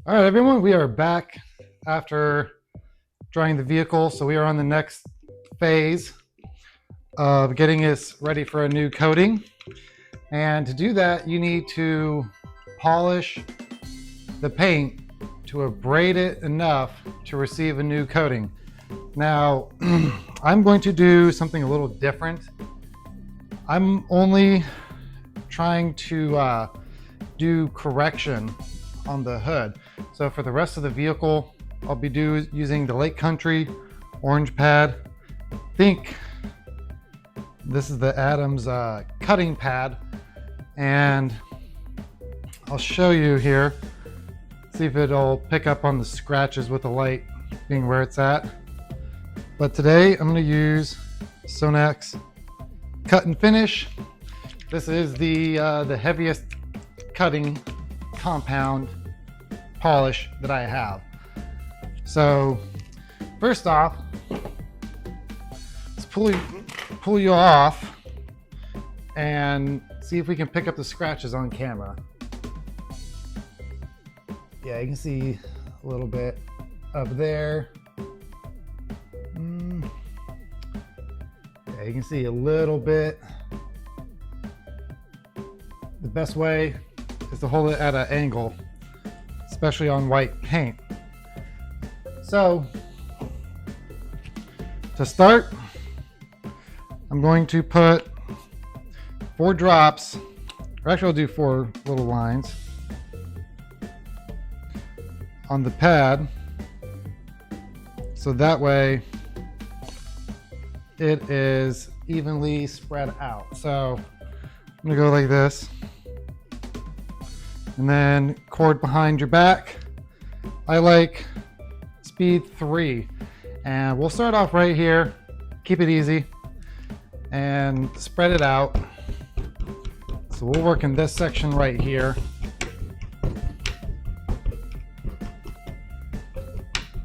All right, everyone, we are back after drying the vehicle. So we are on the next phase of getting this ready for a new coating. And to do that, you need to polish the paint to abrade it enough to receive a new coating. Now, I'm going to do something a little different. I'm only trying to do correction on the hood. So for the rest of the vehicle, I'll be using the Lake Country orange pad. I think this is the Adams cutting pad, and I'll show you here. See if it'll pick up on the scratches with the light being where it's at. But today I'm going to use Sonax Cut and Finish. This is the heaviest cutting compound polish that I have. So first off, let's pull you off and see if we can pick up the scratches on camera. Yeah, you can see a little bit up there. Yeah, you can see a little bit. The best way is to hold it at an angle, especially on white paint. So to start, I'm going to put 4 drops, or actually I'll do 4 little lines on the pad, so that way it is evenly spread out. So I'm gonna go like this, and then cord behind your back. I like speed 3, and we'll start off right here, keep it easy, and spread it out. So we'll work in this section right here.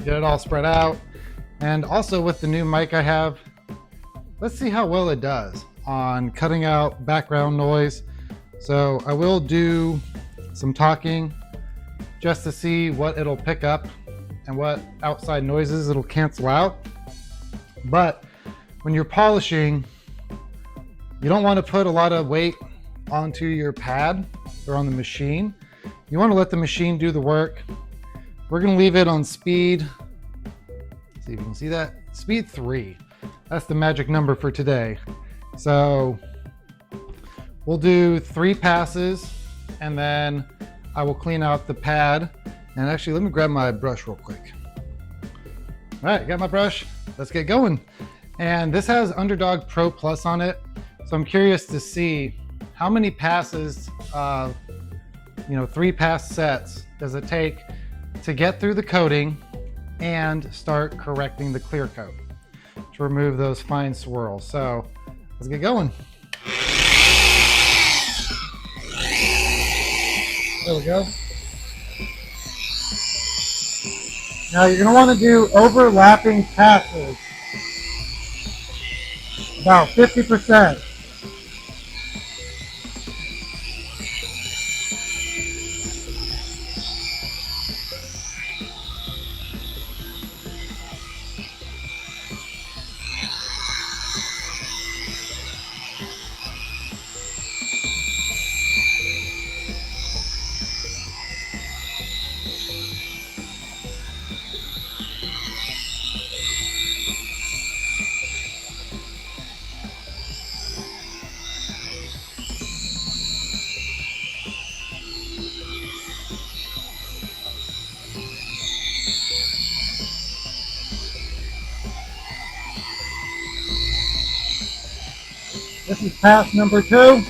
Get it all spread out. And also with the new mic I have, let's see how well it does on cutting out background noise. So I will do some talking just to see what it'll pick up and what outside noises it'll cancel out. But when you're polishing, you don't want to put a lot of weight onto your pad or on the machine. You want to let the machine do the work. We're going to leave it on speed. See if you can see that. Speed 3. That's the magic number for today. So we'll do 3 passes, and then I will clean out the pad. And actually, let me grab my brush real quick. All right, got my brush. Let's get going. And this has Underdog Pro Plus on it. So I'm curious to see how many passes, 3 pass sets does it take to get through the coating and start correcting the clear coat to remove those fine swirls. So let's get going. There we go. Now you're going to want to do overlapping passes, about 50%. This is pass number 2.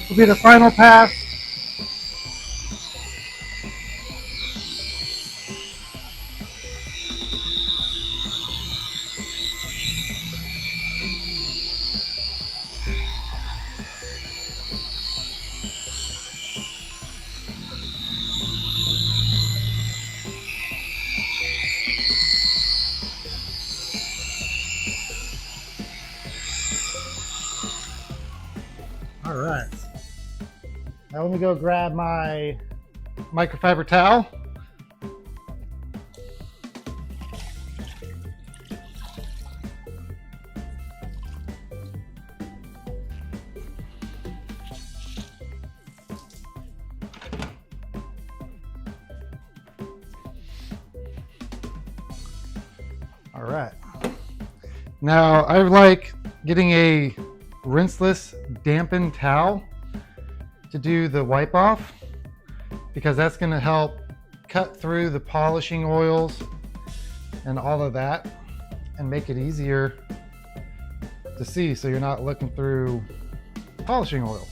Will be the final pass. All right. Now let me go grab my microfiber towel. All right. Now I like getting a rinseless dampened towel to do the wipe off, because that's going to help cut through the polishing oils and all of that and make it easier to see, so you're not looking through polishing oil.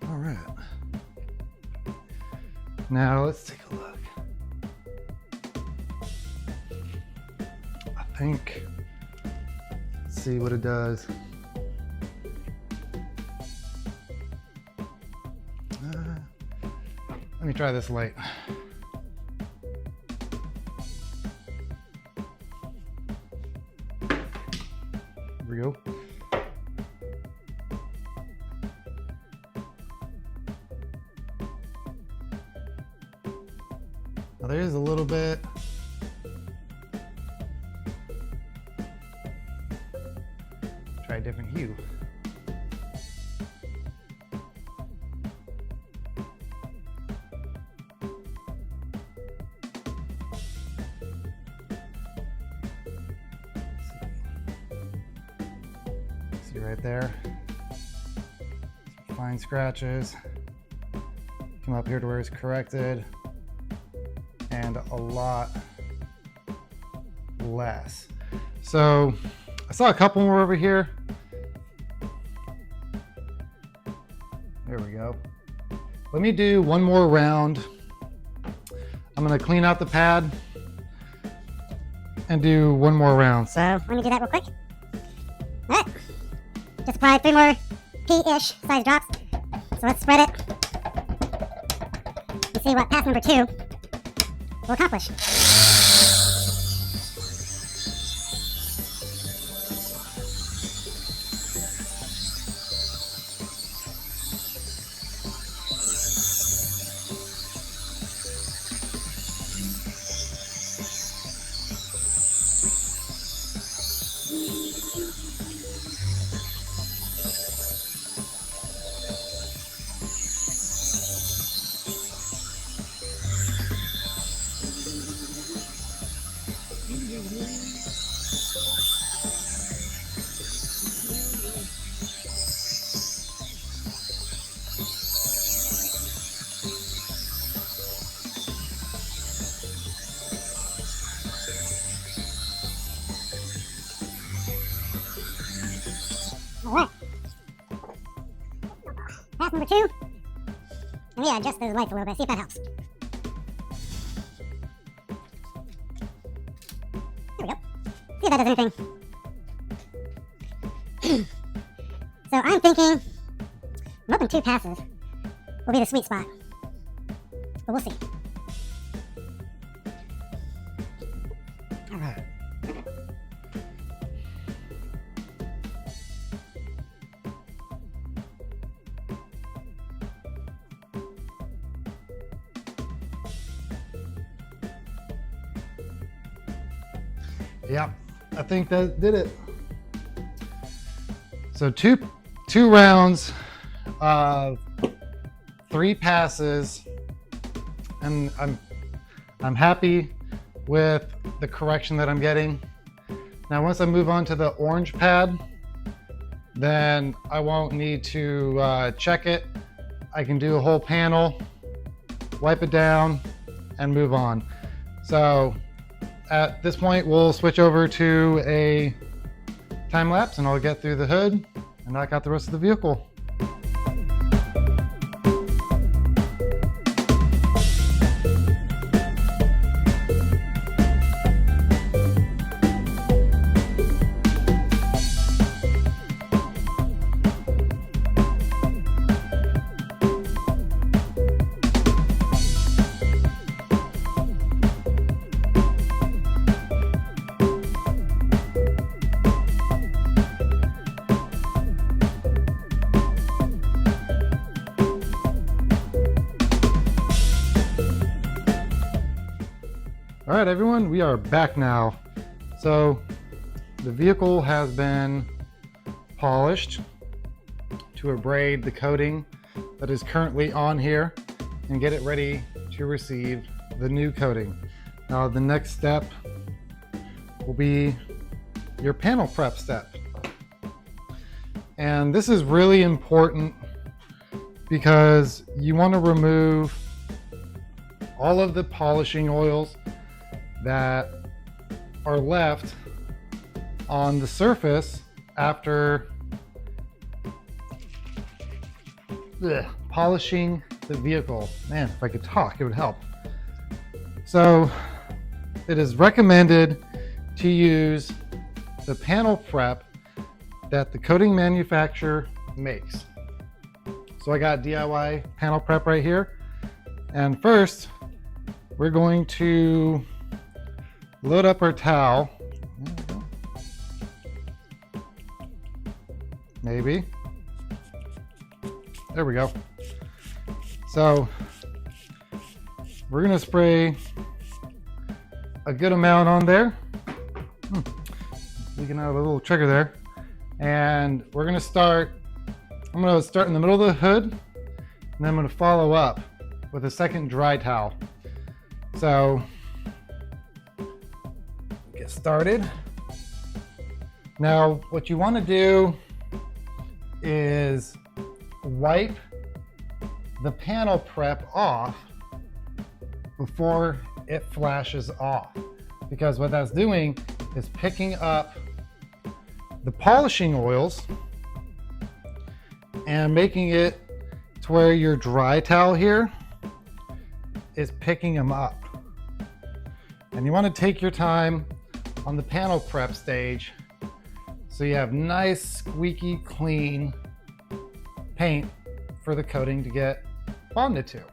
All right. Now let's take a look. I think, let's see what it does. Let me try this light. Here we go. Now there is a little bit. Try a different hue. See right there, some fine scratches. Come up here to where it's corrected, and a lot less. So I saw a couple more over here. There we go. Let me do one more round. I'm gonna clean out the pad and do one more round. So let me do that real quick. All right. Just apply 3 more pea-ish size drops. So let's spread it and see what pass number 2 will accomplish. All right. Pass number 2. And yeah, adjust those lights a little bit. See if that helps. There we go. See if that does anything. So I'm thinking, I'm hoping 2 passes will be the sweet spot. But we'll see. All right. Yeah, I think that did it. So two rounds, 3 passes, and I'm happy with the correction that I'm getting. Now, once I move on to the orange pad, then I won't need to check it. I can do a whole panel, wipe it down, and move on. So at this point, we'll switch over to a time lapse, and I'll get through the hood and knock out the rest of the vehicle. right, everyone, we are back now. So the vehicle has been polished to abrade the coating that is currently on here and get it ready to receive the new coating. Now the next step will be your panel prep step. And this is really important because you want to remove all of the polishing oils that are left on the surface after polishing the vehicle. Man, if I could talk, it would help. So it is recommended to use the panel prep that the coating manufacturer makes. So I got DIY panel prep right here. And first, we're going to load up our towel. There we go. Maybe. There we go. So we're gonna spray a good amount on there. Leaking out a little trigger there. And we're gonna start, I'm gonna start in the middle of the hood, and then I'm gonna follow up with a second dry towel. So get started. Now, what you want to do is wipe the panel prep off before it flashes off, because what that's doing is picking up the polishing oils and making it to where your dry towel here is picking them up. And you want to take your time on the panel prep stage so you have nice, squeaky clean paint for the coating to get bonded to.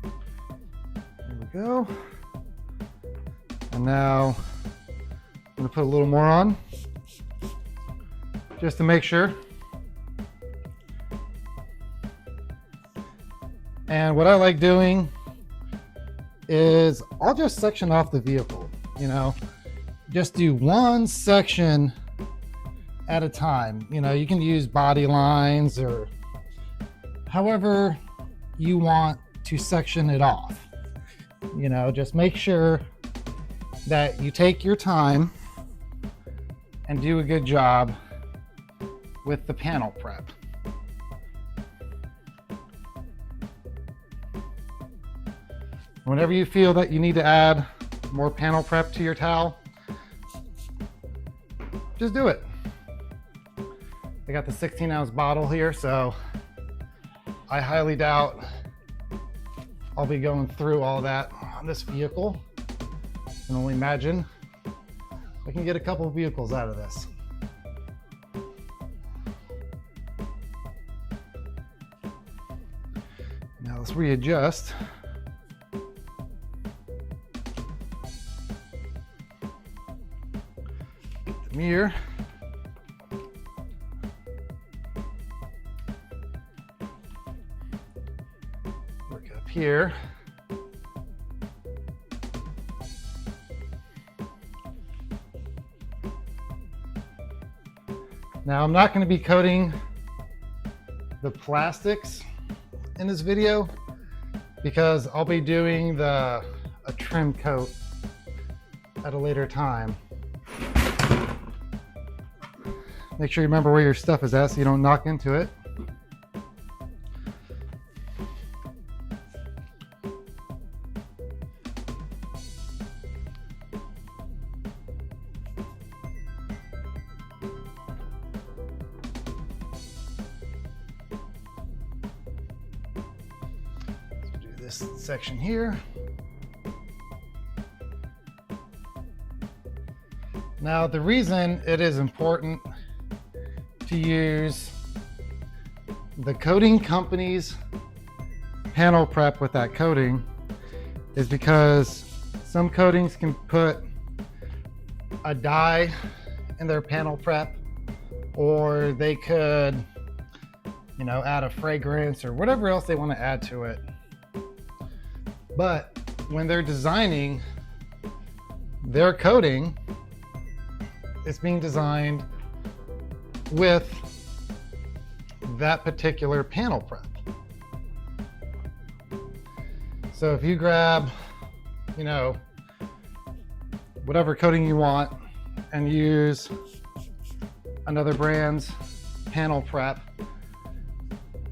There we go. And now I'm going to put a little more on just to make sure. And what I like doing is I'll just section off the vehicle, you know, just do one section at a time. You know, you can use body lines or however you want to section it off. You know, just make sure that you take your time and do a good job with the panel prep. Whenever you feel that you need to add more panel prep to your towel, just do it. I got the 16-ounce bottle here, so I highly doubt I'll be going through all that on this vehicle. I can only imagine I can get a couple of vehicles out of this. Now let's readjust. Mirror. Work up here. Now I'm not going to be coating the plastics in this video because I'll be doing a trim coat at a later time. Make sure you remember where your stuff is at so you don't knock into it. Let's do this section here. Now, the reason it is important to use the coating company's panel prep with that coating is because some coatings can put a dye in their panel prep, or they could, you know, add a fragrance or whatever else they want to add to it. But when they're designing their coating, it's being designed with that particular panel prep. So if you grab, you know, whatever coating you want and use another brand's panel prep,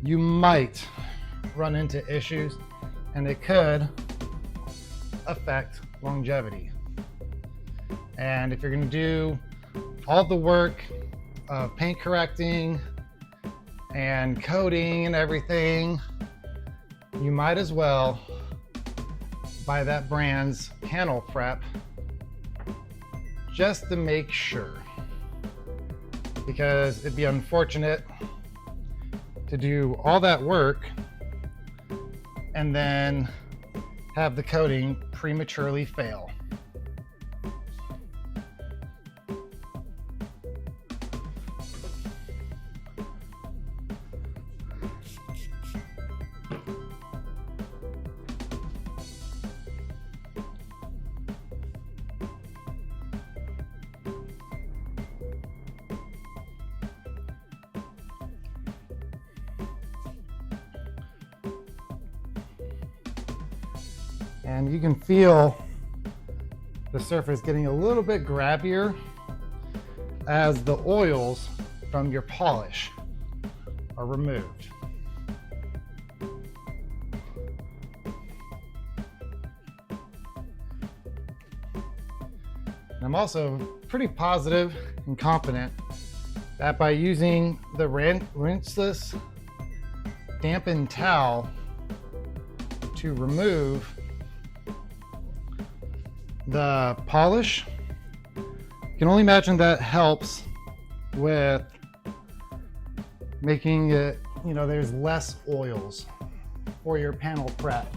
you might run into issues and it could affect longevity. And if you're going to do all the work of paint correcting and coating and everything, you might as well buy that brand's panel prep just to make sure, because it'd be unfortunate to do all that work and then have the coating prematurely fail. And you can feel the surface getting a little bit grabbier as the oils from your polish are removed. And I'm also pretty positive and confident that by using the rinseless dampened towel to remove the polish, you can only imagine that helps with making it, you know, there's less oils for your panel prep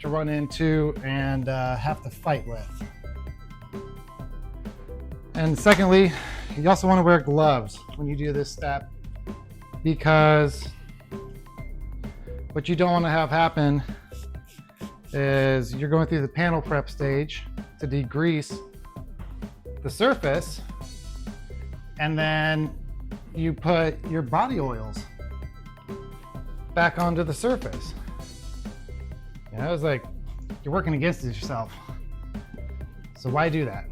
to run into and have to fight with. And secondly, you also want to wear gloves when you do this step, because what you don't want to have happen is you're going through the panel prep stage to degrease the surface, and then you put your body oils back onto the surface. You know, it's like you're working against it yourself. So why do that?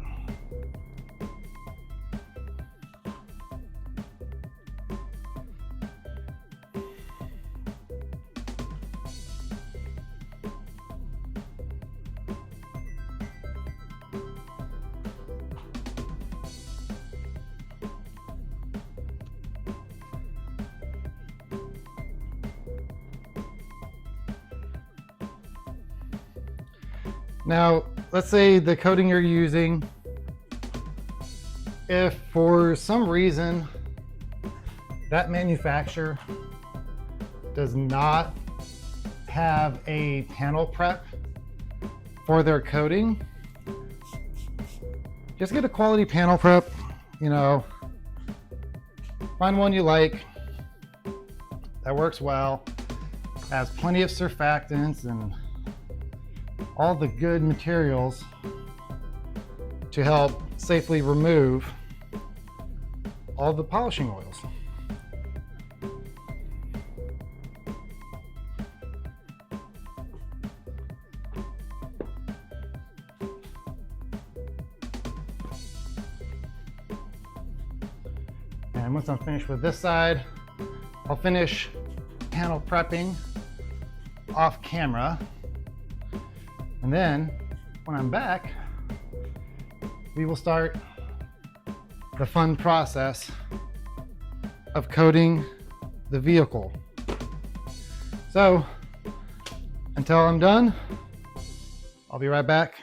Now, let's say the coating you're using, if for some reason that manufacturer does not have a panel prep for their coating, just get a quality panel prep, you know, find one you like, that works well, has plenty of surfactants and all the good materials to help safely remove all the polishing oils. And once I'm finished with this side, I'll finish panel prepping off camera. And then when I'm back, we will start the fun process of coating the vehicle. So until I'm done, I'll be right back